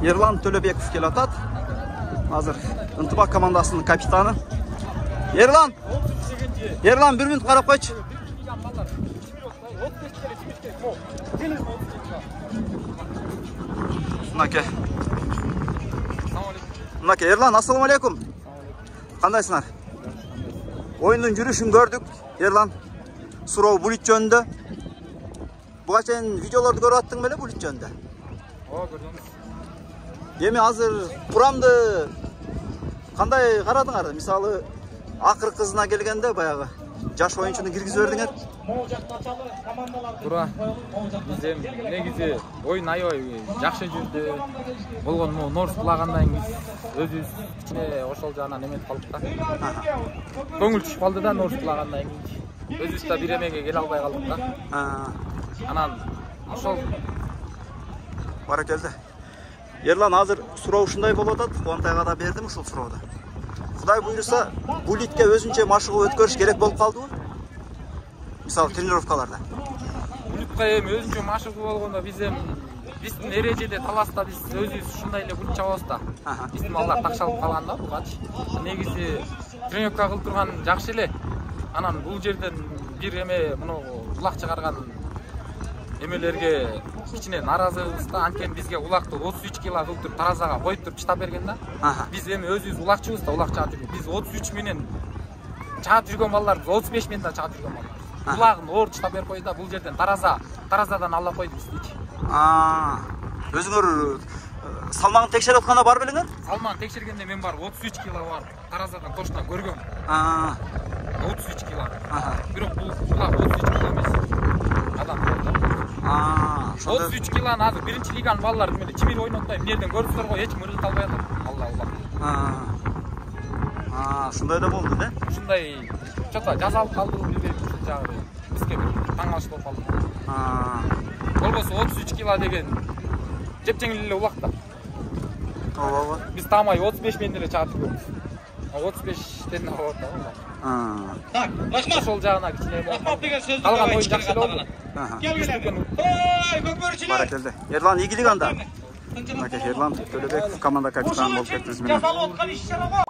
Ерлан Төлөбеков келатат. Азыр Ынтыбак командасының капитаны. Ерлан, bir минут қарап қойшы. Мынаке, Ерлан, ассаламу алейкум. Қандайсыңар? Ойындың жүрішін көрдік, Ерлан. Суроо булит жөнүндө. Буга чейин видеолорду көрүп аттың беле булит жөнүндө? Көрдүмүз. Эми азыр курамды кандай карадыңар? Мисалы, акыр кызына келгенде баягы жаш оюнчуну киргизип бердиңер. Туура. Биз негизи оюн аябай жакшы жүрдү. Болгон Норс кулагандан кийин өзүбүз кичине ошол жагынан эметип калдык да. Көңүл түшүп калды да Норс кулагандан кийин. Өзүбүз да бир эмеге келе албай калдык да. Анан ошол баракелде. Ерлан, азыр суроо ушундай болуп атат. Кубантайга да бердим ушул сурооду. Кудай буйруса, булитке өзүнчө машыгуу өткөрүш керек болуп калдыбы? Мисалы, тренировкаларда. Булитке эми өзүнчө машыгуу болгондо биздин эрежеде таласта биз өзүбүз ушундай эле булит чабабыз да. Биздин балдар такшалып калган да бугачы. Негизи тренировка кылып турган жакшы эле. Анан бул жерден бир эме муну улак чыгарган эмелерге кичине наразыбыз да. Анткени бизге улакты 33 кг кылып туруп таразага коюп туруп чытап берген да. Биз эми өзүбүз улакчыбыз да, улак чаап жүргөн. Биз 33 менен чаап жүргөн балдар 35 менен да чаап жүргөн балдар. Улагын оор чытап берип койду да, бул жерден таразадан алып койду биздичи. Өзүңөр салмагын текшерип атканда бар белеңер? Салмагын текшергенде мен бар 33 кг бар. Таразадан точно көргөм. 33 кг. Бирок бул улак 33 кг эмес. Адам. 33 кг азыр биринчи лиганын балалары менен чимир ойнотпой эмнеден көрүпсүздөр го, эч ким ыргыта албай атат. Алла. Ушундай да болду, да? Ушундай чото жазалып калды бир жагы. Бизге бир таң калыш болуп калды. Болбосо 33 кг деген жеп-жеңил эле улак да. Ооба. Биз таамай 35 менен эле чаап жүргөнбүз. 35ден болот да. Так, Рахмат. Ошол жагына кичине Рахмат деген сөз калган оюн жакшы эле болду. Баракелде. Ерлан, ийгилик анда. Ерлан Төлөбеков команда капитаны болуп кеттиңиз.